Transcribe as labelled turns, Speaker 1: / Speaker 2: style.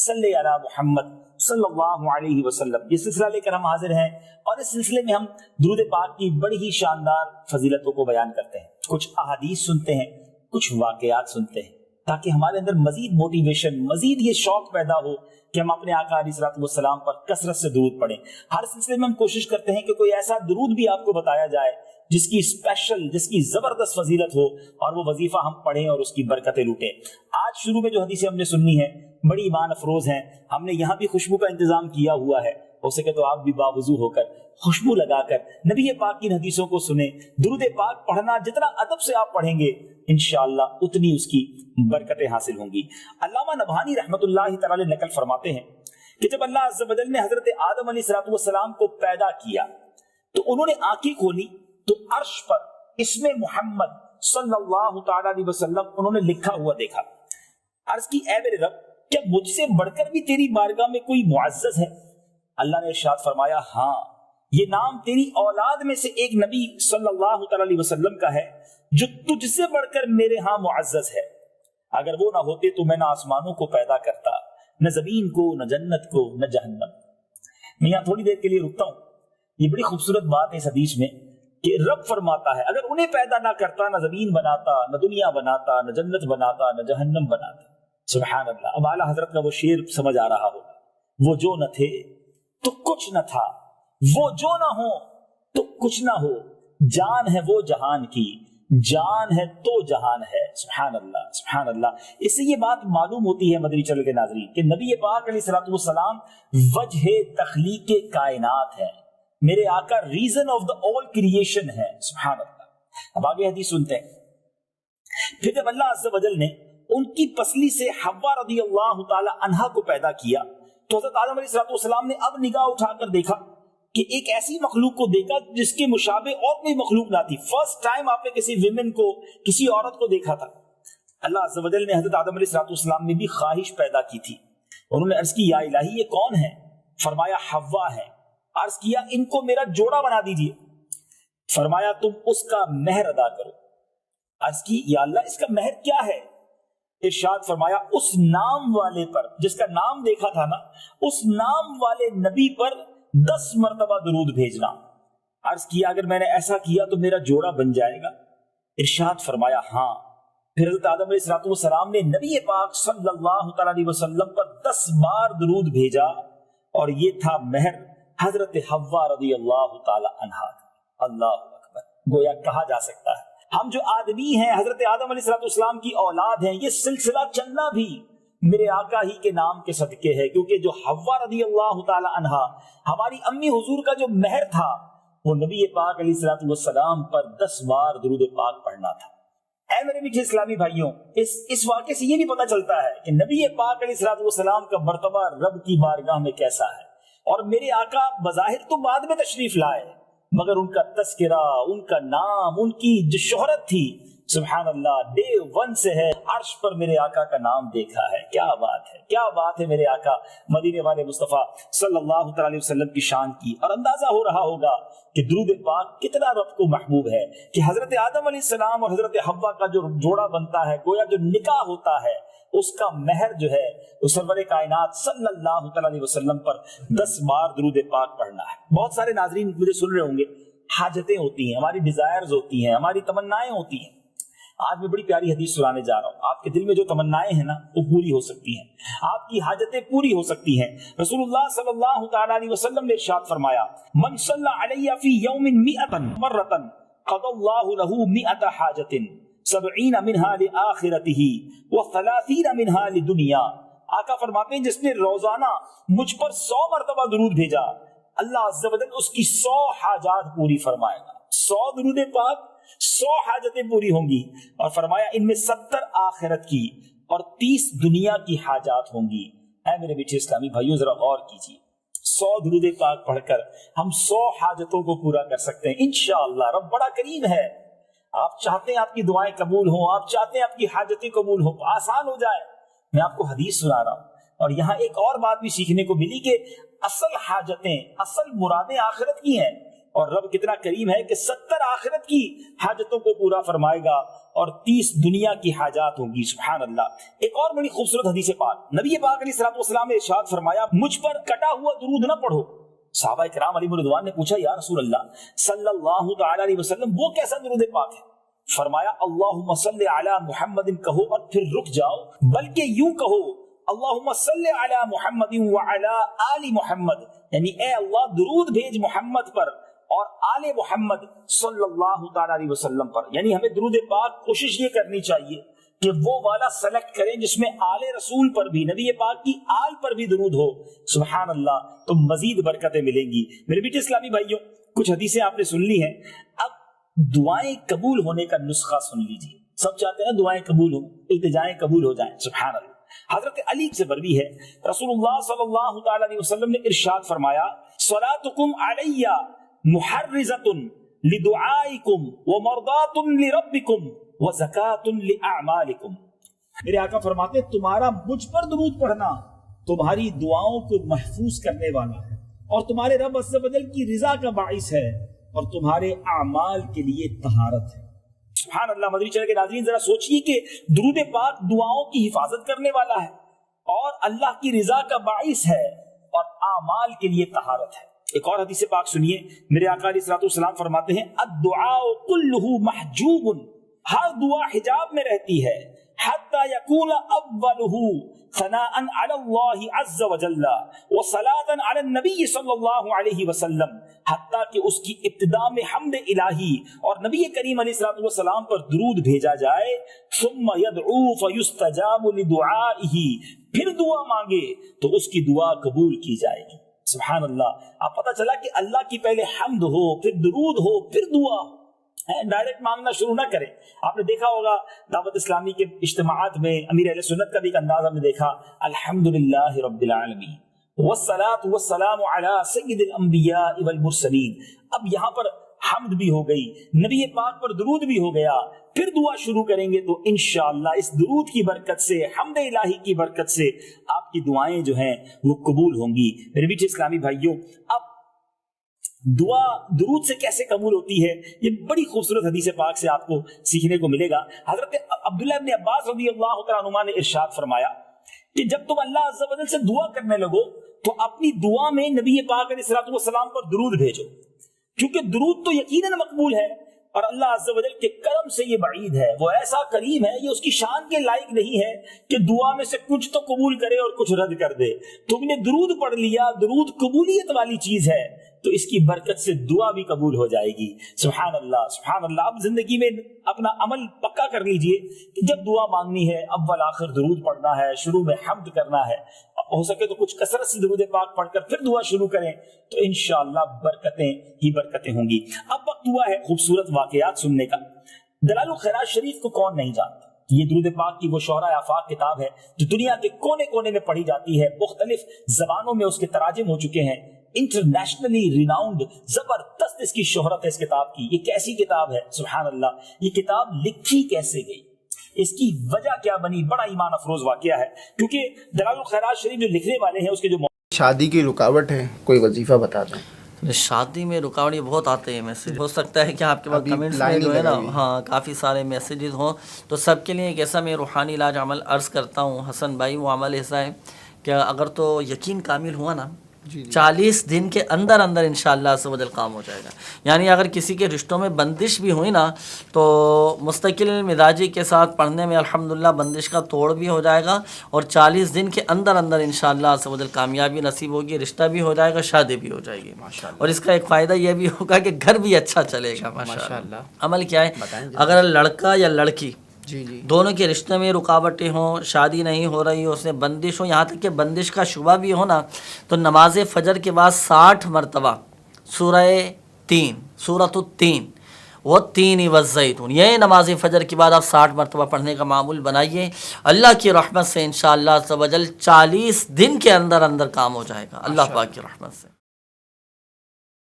Speaker 1: सल्ले अला मुहम्मद सल्लल्लाहु अलैहि वसल्लम। ये सिलसिला लेकर हम हाजिर हैं और इस सिलसिले में हम दुरूद पाक की बड़ी ही शानदार फजीलतों को बयान करते हैं। कुछ अहादीस सुनते हैं, कुछ वाकयात सुनते हैं, ताकि हमारे अंदर मजीद मोटिवेशन, मजीद ये शौक पैदा हो कि हम अपने आका अलैहिस्सलाम पर कसरत से दुरूद पढ़ें। हर सिलसिले में हम कोशिश करते हैं कि कोई ऐसा दुरूद भी आपको बताया जाए जिसकी स्पेशल, जिसकी जबरदस्त फजीलत हो और वो वजीफा हम पढ़ें और उसकी बरकतें लूटें। आज शुरू में जो हदीसें हमने सुननी है बड़ी ईमान अफरोज हैं। हमने यहाँ भी खुशबू का इंतजाम किया हुआ है, हो सके तो आप भी बावजू होकर खुशबू लगाकर नबी पाक की हदीसों को सुने। दुरूद पाक पढ़ना जितना अदब से आप पढ़ेंगे इंशाअल्लाह उतनी उसकी बरकतें हासिल होंगी। अल्लामा नबहानी रहमतुल्लाह तआला अलैह नकल फरमाते हैं कि जब अल्लाह अज़्ज़ व जल ने हजरत आदम अलैहिस्सलाम को पैदा किया तो उन्होंने आंखें खोली तो अर्श पर इसमें मोहम्मद सल्लल्लाहु तआला अलैहि वसल्लम उन्होंने लिखा हुआ देखा। अर्ज की, ऐ मेरे रब, क्या मुझसे बढ़कर भी तेरी बारगाह में कोई मुअज़्ज़ज़ है? अल्लाह ने इरशाद फरमाया, हाँ, ये नाम तेरी औलाद में से एक नबी सल्लल्लाहु तआला अलैहि वसल्लम का है जो तुझसे बढ़कर मेरे यहाँ मुअज़्ज़ज़ है। अगर वो ना होते तो मैं न आसमानों को पैदा करता, न जमीन को, न जन्नत को, न जहन्नम। मैं यहाँ थोड़ी देर के लिए रुकता हूँ। ये बड़ी खूबसूरत बात है इस हदीस में कि रब फरमाता है अगर उन्हें पैदा ना करता, न जमीन बनाता, न दुनिया बनाता, न जन्नत बनाता, न जहन्नम बनाता। सुभान अल्लाह। अब आला हजरत का वो शेर समझ आ रहा होगा, वो जो न थे तो कुछ न था, वो जो ना हो तो कुछ ना हो, जान है वो जहान की, जान है तो जहान है। सुभान अल्लाह, सुभान अल्लाह। इससे ये बात मालूम होती है मदनी चैनल के नाज़रीन कि नबी पाक अलैहिस्सलातु वस्सलाम वजह तख्लीक कायनात है, मेरे आका reason of the all creation है। सुभान अल्लाह। अब आगे हदीस सुनते हैं। फिर जब अल्लाह अज़्ज़ व जल ने उनकी पसली से हव्वा रज़ियल्लाहु ताला अन्हा को पैदा किया तो हज़रत आदम अलैहिस्सलाम ने अब निगाह उठाकर देखा कि एक ऐसी मखलूक को देखा जिसके मुशाबे और कोई मखलूक ना थी। फर्स्ट टाइम आपने किसी विमेन को, किसी औरत को देखा था। अल्लाह अज़्ज़ व जल ने हज़रत आदम अलैहिस्सलाम में भी ख्वाहिश पैदा की थी। उन्होंने अर्ज की, या इलाही, ये कौन है? फरमाया, हव्वा है। अर्ज किया, इनको मेरा जोड़ा बना दीजिए। फरमाया, तुम उसका महर अदा करो। अर्ज की, या अल्लाह, इसका महर क्या है? इरशाद फरमाया, उस नाम वाले पर, जिसका नाम देखा था ना, उस नाम वाले नबी पर 10 मरतबा दुरूद भेजना। अर्ज किया, अगर मैंने ऐसा किया तो मेरा जोड़ा बन जाएगा? इरशाद फरमाया, हाँ। फिर हज़रत आदम अलैहिस्सलाम ने नबी पाक सल्लल्लाहु अलैहि वसल्लम पर 10 बार दुरूद भेजा और ये था महर हजरत हव्वा रज़ियल्लाहु ताला अन्हा। अल्लाह अकबर। गोया कहा जा सकता है हम जो आदमी हैं, हजरत आदम अलैहिस्सलाम की औलाद हैं, ये सिलसिला चलना भी मेरे आका ही के नाम के सदके है, क्योंकि जो हव्वा रज़ियल्लाहु ताला अन्हा हमारी अम्मी हुजूर का जो महर था वो नबी पाक अलैहिस्सलाम पर 10 बार दुरूद पाक पढ़ना था। ऐ मेरे मीठे इस्लामी भाइयों, इस वाक़े से ये भी पता चलता है कि नबी पाक अलैहिस्सलाम का मर्तबा रब की बारगाह में कैसा है। और मेरे आका बज़ाहिर तो बाद में तशरीफ लाए, मगर उनका तस्किरा, उनका नाम, उनकी जो शोहरत थी, सुभान अल्लाह, डे 1 से है। अर्श पर मेरे आका का नाम देखा है। क्या बात है, क्या बात है मेरे आका मदीने वाले मुस्तफा सल्लल्लाहु अलैहि वसल्लम की शान की। और अंदाजा हो रहा होगा कि दुरूद पाक कितना रब को महबूब है कि हजरत आदम अलैहिस्सलाम और हजरत हव्वा का जो जोड़ा बनता है, गोया जो निकाह होता है, उसका महर जो है उस सरवरे कायनात सल्लल्लाहु अलैहि वसल्लम पर 10 बार दुरूद पाक पढ़ना है। बहुत सारे नाज़रीन मुझे सुन रहे होंगे, हाजतें होती हैं, हमारी डिजायर्स होती हैं, हमारी तमन्नाएं होती हैं। आज मैं बड़ी प्यारी हदीस सुनाने जा रहा हूँ। आपके दिल में जो तमन्नाएं हैं ना, वो पूरी हो सकती हैं, आपकी हाजतें पूरी हो सकती हैं। रसूलुल्लाह सल्लल्लाहु तआला अलैहि वसल्लम ने इरशाद फरमाया, मन सल्ला अलैया फी यौमिन मिअतन मर्रतन क़दल्लाहु लहू मिअत हाजतिन 70 मिनहा लिआखिरतिही व 30 मिनहा लिदुनिया। आका फरमाते हैं, जिसने रोजाना मुझ पर 100 मरतबा दुरूद भेजा, अल्लाह अज़्ज़ व जल उसकी 100 हाजात पूरी फरमाएगा। 100 दुरूद पाक, 100 हाजतें पूरी होंगी। और फरमाया, इनमें 70 आखिरत की और 30 दुनिया की हाजात होंगी। ऐ मेरे मीठे इस्लामी भाइयों, जरा गौर कीजिए, 100 दुरूद पाक पढ़कर हम 100 हाजतों को पूरा कर सकते हैं इंशाअल्लाह। रब बड़ा करीम है। आप चाहते हैं आपकी दुआएं कबूल हो, आप चाहते हैं आपकी हाजतें कबूल हो, आसान हो जाए। मैं आपको हदीस सुना रहा हूं और यहाँ एक और बात भी सीखने को मिली कि असल हाजतें, असल मुरादें आखिरत की हैं। और रब कितना करीम है कि 70 आखिरत की हाजतों को पूरा फरमाएगा اور 30 دنیا کی حاجات ہوں گی. سبحان اللہ. ایک اور بڑی خوبصورت حدیث پاک, نبی پاک علیہ الصلوۃ والسلام نے ارشاد فرمایا, مجھ پر کٹا ہوا درود نہ پڑھو. صحابہ کرام علیہ رضوان نے پوچھا, یا رسول اللہ صلی اللہ تعالی علیہ وسلم وہ کیسا درود پاک ہے؟ فرمایا, اللہم صلی علی محمد کہو اور پھر رک جاؤ, بلکہ یوں کہو, اللہم صلی علی محمد وعلی آل محمد, یعنی اے اللہ درود بھیج محمد پر اور آل محمد صلی اللہ تعالی علیہ وسلم پر. یعنی ہمیں درود پاک کوشش یہ کرنی چاہیے کہ وہ والا سلیکٹ کریں جس میں آل رسول پر بھی, نبی پاک کی آل پر بھی درود ہو. سبحان اللہ. تو مزید برکتیں ملیں گی. میرے بیٹے اسلامی بھائیوں, کچھ حدیثیں آپ نے سن لی ہیں, اب دعائیں قبول ہونے کا نسخہ سن لیجیے. سب چاہتے ہیں دعائیں قبول ہوں, التجائیں قبول ہو جائیں. سبحان اللہ. حضرت علی سے مروی ہے, رسول اللہ صلی اللہ تعالی علیہ وسلم نے ارشاد فرمایا, صلاتکم علی محرزۃ لدعائکم ومرضات لربکم وزکاۃ لاعمالکم. میرے آقا فرماتے تمہارا مجھ پر درود پڑھنا تمہاری دعاؤں کو محفوظ کرنے والا ہے اور تمہارے رب عز و جل کی رضا کا باعث ہے اور تمہارے اعمال کے لیے طہارت ہے. سبحان اللہ. مدنی چینل کے ناظرین ذرا سوچئے کہ درود پاک دعاؤں کی حفاظت کرنے والا ہے اور اللہ کی رضا کا باعث ہے اور اعمال کے لیے طہارت ہے. ایک اور حدیث پاک سنیے, میرے آقا علیہ الصلوۃ والسلام فرماتے ہیں, الدعاء کلہ محجوب, ہر دعا حجاب میں رہتی ہے, حتی یکون اولہ ثناء علی اللہ عز وجل وصلاۃ علی النبی صلی اللہ علیہ وسلم, حتیٰ کہ اس کی ابتدا میں حمد الہی اور نبی کریم علیہ الصلوۃ والسلام پر درود بھیجا جائے, ثم یدعو فیستجاب لدعائہ, پھر دعا مانگے تو اس کی دعا قبول کی جائے گی. سبحان اللہ. اب پتہ چلا کہ اللہ کی پہلے حمد ہو, پھر درود ہو, پھر دعا ہو. ڈائریکٹ مانگنا شروع نہ کریں. آپ نے دیکھا ہوگا دعوت اسلامی کے اجتماعات میں امیر اہل سنت کا بھی ایک انداز ہم نے دیکھا, الحمدللہ رب العالمین والصلاة والسلام علی سید الانبیاء والمرسلین. اب یہاں پر حمد بھی ہو گئی, نبی پاک پر درود بھی ہو گیا, پھر دعا شروع کریں گے تو انشاءاللہ اس درود کی برکت سے, حمد الہی کی برکت سے آپ کی دعائیں جو ہیں وہ قبول ہوں گی. میرے بیٹے اسلامی بھائیوں, اب دعا درود سے کیسے قبول ہوتی ہے یہ بڑی خوبصورت حدیث پاک سے آپ کو سیکھنے کو ملے گا. حضرت عبداللہ ابن عباس رضی اللہ تعالیٰ عنہما نے ارشاد فرمایا کہ جب تم اللہ عز و جل سے دعا کرنے لگو تو اپنی دعا میں نبی پاک علیہ الصلوۃ والسلام پر درود بھیجو, کیونکہ درود تو یقیناً مقبول ہے اور اللہ عز و جل کے کرم سے یہ بعید ہے, وہ ایسا کریم ہے, یہ اس کی شان کے لائق نہیں ہے کہ دعا میں سے کچھ تو قبول کرے اور کچھ رد کر دے. تم نے درود پڑھ لیا, درود قبولیت والی چیز ہے, تو اس کی برکت سے دعا بھی قبول ہو جائے گی. سبحان اللہ سبحان اللہ. اب زندگی میں اپنا عمل پکا کر لیجئے کہ جب دعا مانگنی ہے اول آخر درود پڑھنا ہے, شروع میں حمد کرنا ہے, ہو سکے تو کچھ کثرت سے درود پاک پڑھ کر پھر دعا شروع کریں تو انشاءاللہ برکتیں ہی برکتیں ہوں گی. اب وقت ہوا ہے خوبصورت واقعات سننے کا. دلائل الخیرات شریف کو کون نہیں جانتا؟ یہ درود پاک کی وہ شعراء آفاق کتاب ہے جو دنیا کے کونے کونے میں پڑھی جاتی ہے, مختلف زبانوں میں اس کے تراجم ہو چکے ہیں, انٹرنیشنلی ریناؤنڈ, زبردست اس کی شہرت ہے اس کتاب کی. یہ کیسی کتاب ہے سبحان اللہ. یہ کتاب لکھی کیسے گئی, اس کی وجہ کیا بنی, بڑا ایمان افروز واقعہ ہے. کیونکہ دلائل الخیرات شریف جو لکھنے والے ہیں اس کے جو
Speaker 2: شادی کی رکاوٹ ہے, کوئی وظیفہ بتا دیں.
Speaker 3: شادی میں رکاوٹ بہت آتے ہیں میسیج, ہو سکتا ہے کہ آپ کے پاس کمنٹس میں جو ہے نا ہاں کافی سارے میسیجز ہوں, تو سب کے لیے ایک ایسا میں روحانی علاج عمل عرض کرتا ہوں حسن بھائی. وہ عمل ایسا ہے کہ اگر تو یقین کامل ہوا نا 40 دن کے اندر اندر انشاءاللہ عز و جل کام ہو جائے گا. یعنی اگر کسی کے رشتوں میں بندش بھی ہوئی نا تو مستقل مزاجی کے ساتھ پڑھنے میں الحمدللہ بندش کا توڑ بھی ہو جائے گا اور 40 دن کے اندر اندر انشاءاللہ عز و جل کامیابی نصیب ہوگی, رشتہ بھی ہو جائے گا, شادی بھی ہو جائے گی ماشاءاللہ. اور اس کا ایک فائدہ یہ بھی ہوگا کہ گھر بھی اچھا چلے گا ماشاءاللہ. عمل کیا ہے, اگر لڑکا یا لڑکی دونوں کے رشتے میں رکاوٹیں ہوں, شادی نہیں ہو رہی ہو, اس میں بندش ہو, یہاں تک کہ بندش کا شبہ بھی ہو نا, تو نماز فجر کے بعد 60 مرتبہ سورہ 3 سورۃ التین وہ 3 والزیتون, یہ نماز فجر کے بعد آپ 60 مرتبہ پڑھنے کا معمول بنائیے. اللہ کی رحمت سے انشاءاللہ عز و جل 40 دن کے اندر اندر کام ہو جائے گا, اللہ پاک کی رحمت سے.